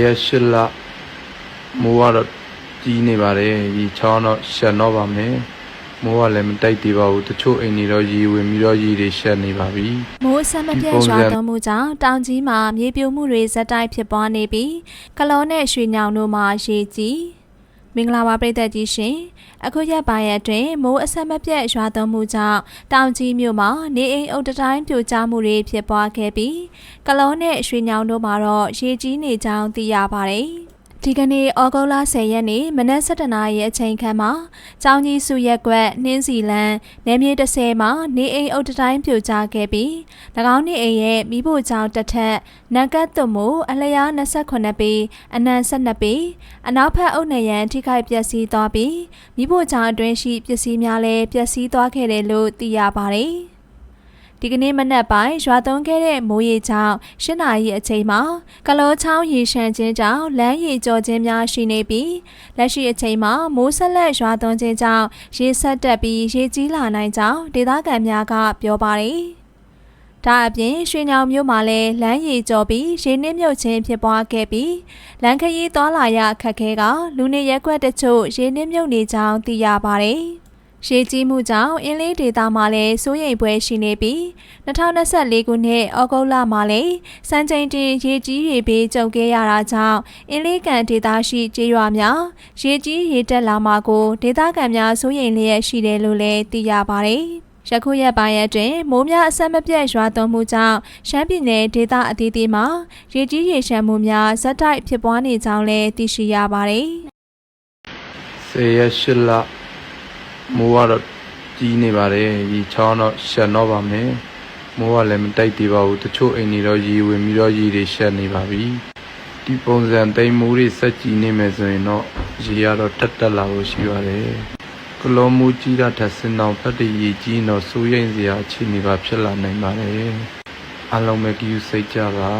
ရက်8လမိုးကတော့ကြီးနေပါတယ်ဒီချောင်းတော့ရှက်တော့ပါမယ်မိုးကလည်းမတိုက်သေးပါဘူးတချို့အိမ်တွေတော့ရေဝင်ပြီးတော့ရေတွေရှက်နေပါပြီမိုးအဆက်မပြတ်ရွာသွန်းမှုကြောင့်တောင်ကြီးမှာမြေပြိုမှုတွေဇက်တိုက်ဖြစ်ပွားနေပြီးကလောနဲ့ရွှေညောင်တို့မှာရေကြီးမင်္ဂလာပါပရိသတ်ကြီးရှင်အခုရက်ပိုင်းအတွင်းမိုးအဆက်မပြတ်ရွာသွန်းမှုကြောင့်တောင်ကြီးမြို့မှာနေအိမ်အုပ်တိုင်းပြိုကျမှုတွေဖြစ်ပွားခဲ့ပြီးကလောနဲ့ရွှေညောင်တို့မှာတော့ရေကြီးနေကြောင်းသိရပါတယ်ဒီကနေ့ဩဂုတ်လ10ရက်နေ့မနက်7:00နာရီအချိန်ခန့်မှာကျောင်းကြီးစုရက်ကွက်နှင်းစီလန်းနယ်မြေ30မှာနေအိမ်အုပ်တိုင်းပြိုကျခဲ့ပြီး၎င်းနေအိမ်ရဲ့မိဖို့ကျောင်းတစ်ထက်နံကတ်သွမို့အလျား28ပေအနံ12ပေအနောက်ဘက်အုပ်နံရံထိခိုက်ပျက်စီးသွားပြီးမိဖို့ကျောင်းအတွင်းရှိပစ္စည်းများလည်းပျက်စီးသွားခဲ့တယ်လို့သိရပါတယ်ဒီကနေ့မနက်ပိုင်းရွာသွန်းခဲ့တဲ့မိုးရေကြောင့်8နာရီအချိန်မှာကလောချောင်းရေရှမ်းခြင်းကြောင့်လမ်းရေကျော်ခြင်းများရှိနေပြီးလက်ရှိအချိန်မှာမိုးဆက်လက်ရွာသွန်းခြင်းကြောင့်ရေဆက်တက်ပြီးရေကြီးလာနိုင်ကြောင်းဒေသခံများကပြောပါတယ်။ဒါအပြင်ရွှေညောင်မြို့မှာလည်းလမ်းရေကျော်ပြီးရေနစ်မြုပ်ခြင်းဖြစ်ပွားခဲ့ပြီးလမ်းခရီးသွားလာရအခက်အခဲကလူနေရပ်ကွက်တချို့ရေနစ်မြုပ်နေကြောင်းသိရပါတယ်။ရေကြီးမှုကြောင့်အင်းလေးဒေသမှာလည်းစိုးရိမ်ပွဲရှိနေပြီး2024ခုနှစ်ဩဂုတ်လမှာလည်းစံချိန်တင်ရေကြီးရေဘေးကြုံခဲ့ရတာကြောင့်အင်းလေးကန်ဒေသရှိကျေးရွာများရေကြီးရေတက်လာမှာကိုဒေသခံများစိုးရိမ်လျက်ရှိတယ်လို့လည်းသိရပါတယ်။ယခုရက်ပိုင်းအတွင်းမိုးများအဆက်မပြတ်ရွာသွန်းမှုကြောင့်ရှမ်းပြည်နယ်ဒေသအသီးသီးမှာရေကြီးရေရှမ်းမှုများဇက်တိုက်ဖြစ်ပွားနေကြောင်းလည်းသိရှိရပါတယ်။ရက်8လမိုးကတော့ကြီးနေပါတယ်ဒီချောင်းတော့ရှက်တော့ပါမယ်မိုးကလည်းမတိုက်သေးပါဘူးတချို့အိမ်တွေတော့ရေဝင်ပြီးတော့ရေတွေရှက်နေပါပြီဒီပုံစံသိမ်းမိုးတွေဆက်ကြီးနေမယ်ဆိုရင်တော့ရေကတော့တက်လာလို့ရှိပါတယ်ကလောမိုးကြီးတာထက်စင်အောင်ဖက်တရေကြီးတော့စိုးရိမ်စရာအခြေအနေပါဖြစ်လာနိုင်ပါတယ်အားလုံးပဲကြည့်စိတ်ကြပါ